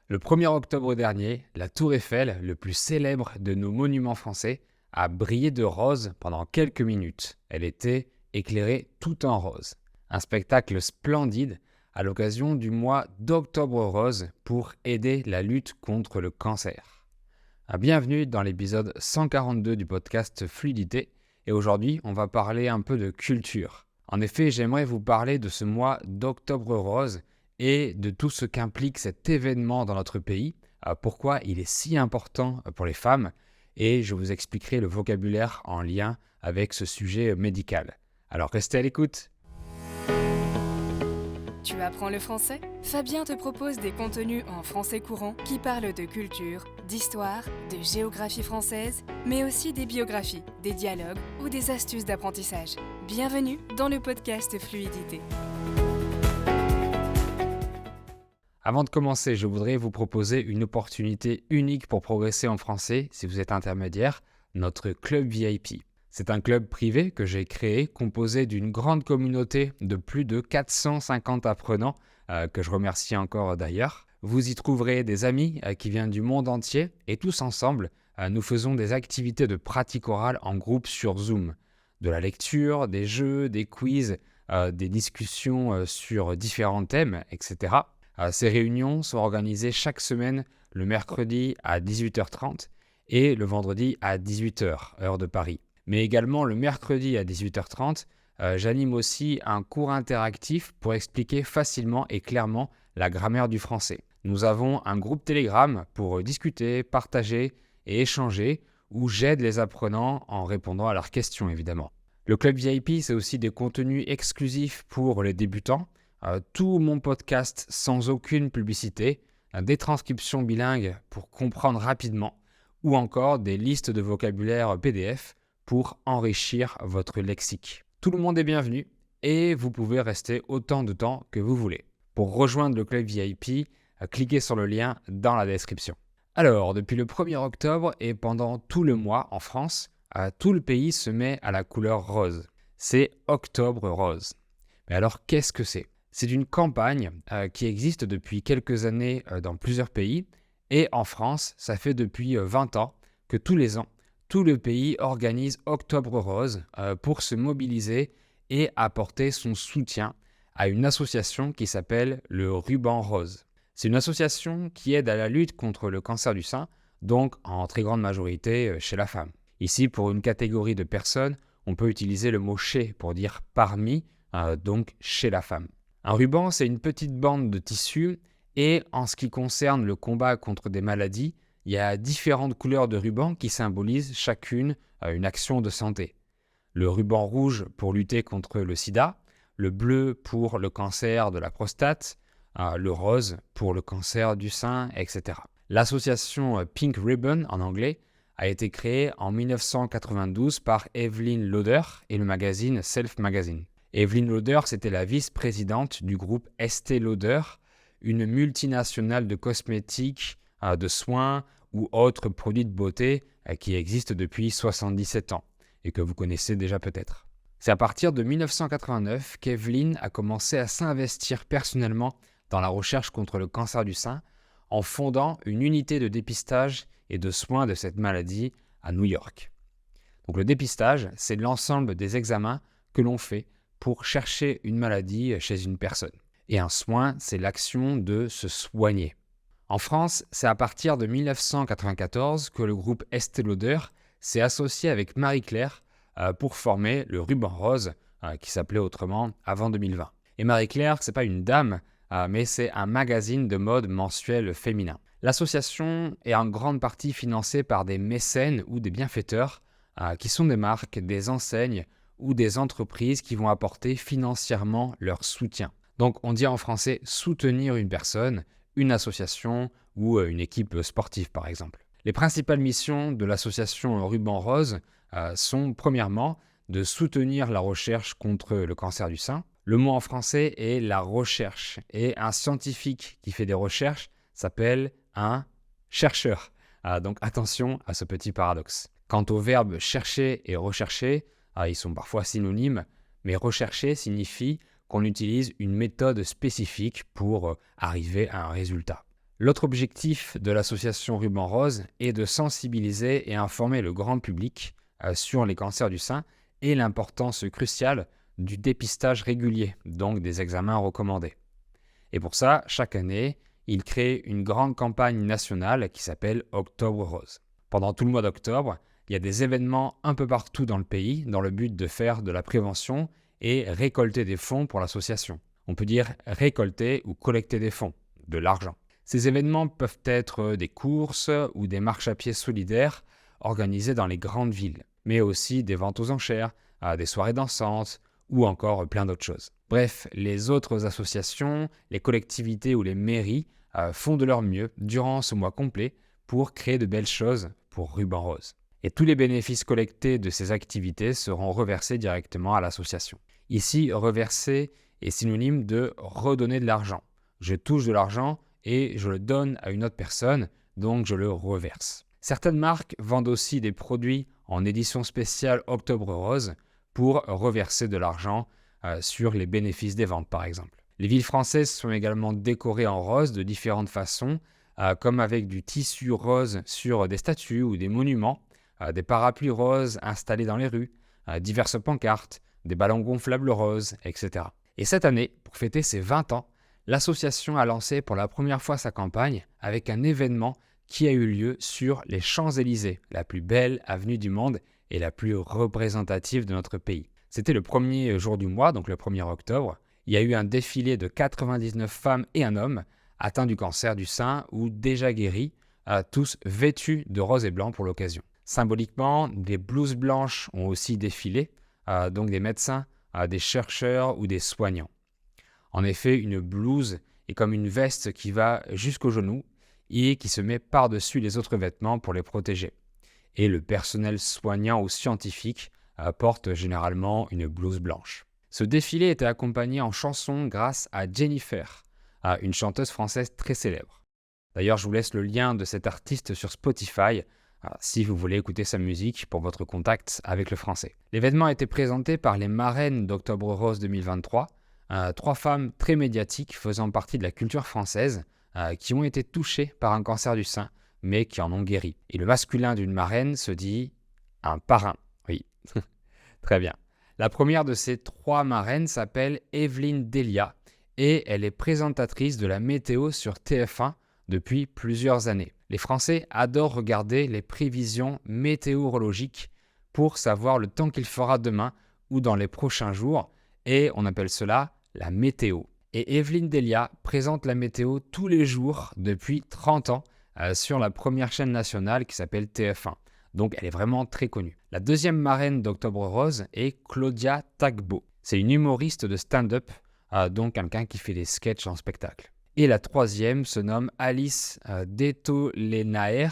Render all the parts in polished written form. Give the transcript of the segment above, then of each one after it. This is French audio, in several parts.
Le 1er octobre dernier, la Tour Eiffel, le plus célèbre de nos monuments français, a brillé de rose pendant quelques minutes. Elle était éclairée tout en rose. Un spectacle splendide à l'occasion du mois d'Octobre Rose pour aider la lutte contre le cancer. Bienvenue dans l'épisode 142 du podcast Fluidité et aujourd'hui on va parler un peu de culture. En effet, j'aimerais vous parler de ce mois d'Octobre Rose et de tout ce qu'implique cet événement dans notre pays, pourquoi il est si important pour les femmes, et je vous expliquerai le vocabulaire en lien avec ce sujet médical. Alors restez à l'écoute. Tu apprends le français ? Fabien te propose des contenus en français courant qui parlent de culture, d'histoire, de géographie française, mais aussi des biographies, des dialogues ou des astuces d'apprentissage. Bienvenue dans le podcast Fluidité. Avant de commencer, je voudrais vous proposer une opportunité unique pour progresser en français si vous êtes intermédiaire, notre club VIP. C'est un club privé que j'ai créé, composé d'une grande communauté de plus de 450 apprenants, que je remercie encore d'ailleurs. Vous y trouverez des amis qui viennent du monde entier et tous ensemble, nous faisons des activités de pratique orale en groupe sur Zoom. De la lecture, des jeux, des quiz, des discussions sur différents thèmes, etc. Ces réunions sont organisées chaque semaine le mercredi à 18h30 et le vendredi à 18h, heure de Paris. Mais également le mercredi à 18h30, j'anime aussi un cours interactif pour expliquer facilement et clairement la grammaire du français. Nous avons un groupe Telegram pour discuter, partager et échanger où j'aide les apprenants en répondant à leurs questions évidemment. Le club VIP, c'est aussi des contenus exclusifs pour les débutants. Tout mon podcast sans aucune publicité, des transcriptions bilingues pour comprendre rapidement ou encore des listes de vocabulaire PDF pour enrichir votre lexique. Tout le monde est bienvenu et vous pouvez rester autant de temps que vous voulez. Pour rejoindre le club VIP, cliquez sur le lien dans la description. Alors, depuis le 1er octobre et pendant tout le mois en France, tout le pays se met à la couleur rose. C'est Octobre Rose. Mais alors, qu'est-ce que c'est ? C'est une campagne qui existe depuis quelques années dans plusieurs pays et en France, ça fait depuis 20 ans que tous les ans, tout le pays organise Octobre Rose pour se mobiliser et apporter son soutien à une association qui s'appelle le Ruban Rose. C'est une association qui aide à la lutte contre le cancer du sein, donc en très grande majorité chez la femme. Ici, pour une catégorie de personnes, on peut utiliser le mot « chez » pour dire « parmi », donc chez la femme. Un ruban, c'est une petite bande de tissu et en ce qui concerne le combat contre des maladies, il y a différentes couleurs de ruban qui symbolisent chacune une action de santé. Le ruban rouge pour lutter contre le sida, le bleu pour le cancer de la prostate, le rose pour le cancer du sein, etc. L'association Pink Ribbon en anglais a été créée en 1992 par Evelyn Lauder et le magazine Self Magazine. Evelyn Lauder, c'était la vice-présidente du groupe Estée Lauder, une multinationale de cosmétiques, de soins ou autres produits de beauté qui existe depuis 77 ans et que vous connaissez déjà peut-être. C'est à partir de 1989 qu'Evelyn a commencé à s'investir personnellement dans la recherche contre le cancer du sein en fondant une unité de dépistage et de soins de cette maladie à New York. Donc le dépistage, c'est l'ensemble des examens que l'on fait pour chercher une maladie chez une personne. Et un soin, c'est l'action de se soigner. En France, c'est à partir de 1994 que le groupe Estée Lauder s'est associé avec Marie-Claire pour former le Ruban Rose, qui s'appelait autrement avant 2020. Et Marie-Claire, c'est pas une dame, mais c'est un magazine de mode mensuel féminin. L'association est en grande partie financée par des mécènes ou des bienfaiteurs, qui sont des marques, des enseignes, ou des entreprises qui vont apporter financièrement leur soutien. Donc on dit en français soutenir une personne, une association ou une équipe sportive par exemple. Les principales missions de l'association Ruban Rose sont premièrement de soutenir la recherche contre le cancer du sein. Le mot en français est la recherche et un scientifique qui fait des recherches s'appelle un chercheur. Donc attention à ce petit paradoxe. Quant au verbe chercher et rechercher, ils sont parfois synonymes, mais rechercher signifie qu'on utilise une méthode spécifique pour arriver à un résultat. L'autre objectif de l'association Ruban Rose est de sensibiliser et informer le grand public sur les cancers du sein et l'importance cruciale du dépistage régulier, donc des examens recommandés. Et pour ça, chaque année, il crée une grande campagne nationale qui s'appelle Octobre Rose. Pendant tout le mois d'octobre, il y a des événements un peu partout dans le pays dans le but de faire de la prévention et récolter des fonds pour l'association. On peut dire récolter ou collecter des fonds, de l'argent. Ces événements peuvent être des courses ou des marches à pied solidaires organisées dans les grandes villes, mais aussi des ventes aux enchères, des soirées dansantes ou encore plein d'autres choses. Bref, les autres associations, les collectivités ou les mairies font de leur mieux durant ce mois complet pour créer de belles choses pour Ruban Rose. Et tous les bénéfices collectés de ces activités seront reversés directement à l'association. Ici, reverser est synonyme de redonner de l'argent. Je touche de l'argent et je le donne à une autre personne, donc je le reverse. Certaines marques vendent aussi des produits en édition spéciale Octobre Rose pour reverser de l'argent sur les bénéfices des ventes, par exemple. Les villes françaises sont également décorées en rose de différentes façons, comme avec du tissu rose sur des statues ou des monuments, des parapluies roses installés dans les rues, diverses pancartes, des ballons gonflables roses, etc. Et cette année, pour fêter ses 20 ans, l'association a lancé pour la première fois sa campagne avec un événement qui a eu lieu sur les Champs-Élysées, la plus belle avenue du monde et la plus représentative de notre pays. C'était le premier jour du mois, donc le 1er octobre. Il y a eu un défilé de 99 femmes et un homme atteints du cancer du sein ou déjà guéris, tous vêtus de rose et blanc pour l'occasion. Symboliquement, des blouses blanches ont aussi défilé, donc des médecins, des chercheurs ou des soignants. En effet, une blouse est comme une veste qui va jusqu'aux genoux et qui se met par-dessus les autres vêtements pour les protéger. Et le personnel soignant ou scientifique porte généralement une blouse blanche. Ce défilé était accompagné en chansons grâce à Jennifer, une chanteuse française très célèbre. D'ailleurs, je vous laisse le lien de cet artiste sur Spotify si vous voulez écouter sa musique pour votre contact avec le français. L'événement a été présenté par les marraines d'Octobre Rose 2023, 3 femmes très médiatiques faisant partie de la culture française qui ont été touchées par un cancer du sein, mais qui en ont guéri. Et le masculin d'une marraine se dit un parrain. Oui, très bien. La première de ces 3 marraines s'appelle Evelyne Delia et elle est présentatrice de la météo sur TF1 depuis plusieurs années. Les Français adorent regarder les prévisions météorologiques pour savoir le temps qu'il fera demain ou dans les prochains jours et on appelle cela la météo. Et Evelyne Delia présente la météo tous les jours depuis 30 ans sur la première chaîne nationale qui s'appelle TF1. Donc elle est vraiment très connue. La deuxième marraine d'Octobre Rose est Claudia Tagbo. C'est une humoriste de stand-up, donc quelqu'un qui fait des sketchs en spectacle. Et la troisième se nomme Alice Detolenaer,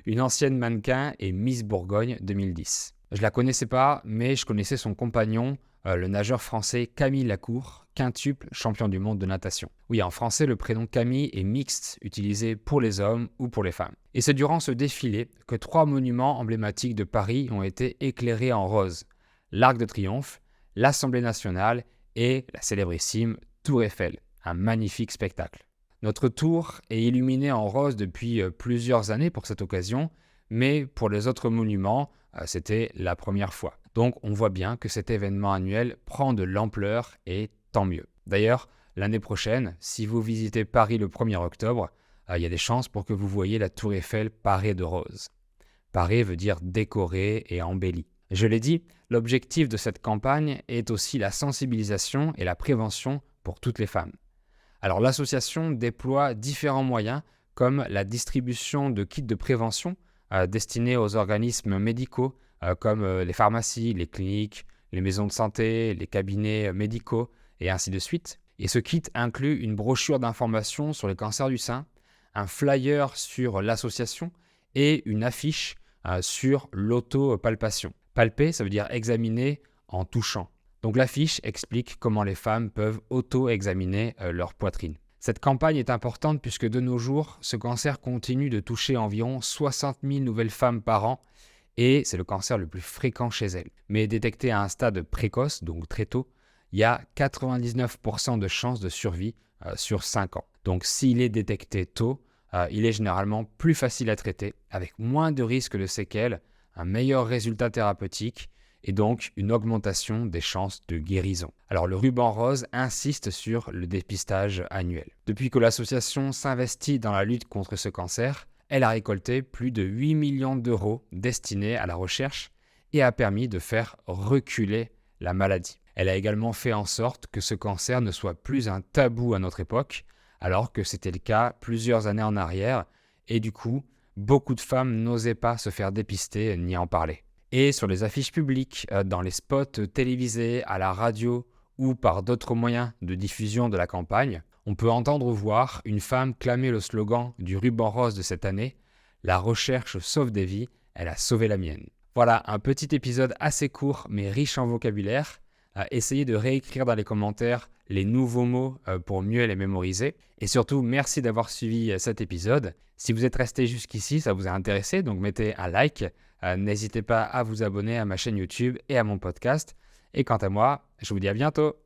une ancienne mannequin et Miss Bourgogne 2010. Je la connaissais pas, mais je connaissais son compagnon, le nageur français Camille Lacour, quintuple champion du monde de natation. Oui, en français, le prénom Camille est mixte, utilisé pour les hommes ou pour les femmes. Et c'est durant ce défilé que 3 monuments emblématiques de Paris ont été éclairés en rose. L'Arc de Triomphe, l'Assemblée nationale et la célébrissime Tour Eiffel. Un magnifique spectacle. Notre tour est illuminé en rose depuis plusieurs années pour cette occasion, mais pour les autres monuments, c'était la première fois. Donc on voit bien que cet événement annuel prend de l'ampleur et tant mieux. D'ailleurs, l'année prochaine, si vous visitez Paris le 1er octobre, il y a des chances pour que vous voyez la Tour Eiffel parée de rose. Parée veut dire décorée et embellie. Je l'ai dit, l'objectif de cette campagne est aussi la sensibilisation et la prévention pour toutes les femmes. Alors l'association déploie différents moyens comme la distribution de kits de prévention destinés aux organismes médicaux comme les pharmacies, les cliniques, les maisons de santé, les cabinets médicaux et ainsi de suite. Et ce kit inclut une brochure d'information sur les cancers du sein, un flyer sur l'association et une affiche sur l'autopalpation. Palper, ça veut dire examiner en touchant. Donc l'affiche explique comment les femmes peuvent auto-examiner leur poitrine. Cette campagne est importante puisque de nos jours, ce cancer continue de toucher environ 60 000 nouvelles femmes par an et c'est le cancer le plus fréquent chez elles. Mais détecté à un stade précoce, donc très tôt, il y a 99% de chances de survie sur 5 ans. Donc s'il est détecté tôt, il est généralement plus facile à traiter, avec moins de risques de séquelles, un meilleur résultat thérapeutique et donc une augmentation des chances de guérison. Alors le ruban rose insiste sur le dépistage annuel. Depuis que l'association s'investit dans la lutte contre ce cancer, elle a récolté plus de 8 millions d'euros destinés à la recherche et a permis de faire reculer la maladie. Elle a également fait en sorte que ce cancer ne soit plus un tabou à notre époque, alors que c'était le cas plusieurs années en arrière, et du coup, beaucoup de femmes n'osaient pas se faire dépister ni en parler. Et sur les affiches publiques, dans les spots télévisés, à la radio ou par d'autres moyens de diffusion de la campagne, on peut entendre ou voir une femme clamer le slogan du ruban rose de cette année « La recherche sauve des vies, elle a sauvé la mienne ». Voilà, un petit épisode assez court mais riche en vocabulaire. Essayez de réécrire dans les commentaires les nouveaux mots pour mieux les mémoriser. Et surtout, merci d'avoir suivi cet épisode. Si vous êtes resté jusqu'ici, ça vous a intéressé, donc mettez un like. N'hésitez pas à vous abonner à ma chaîne YouTube et à mon podcast. Et quant à moi, je vous dis à bientôt.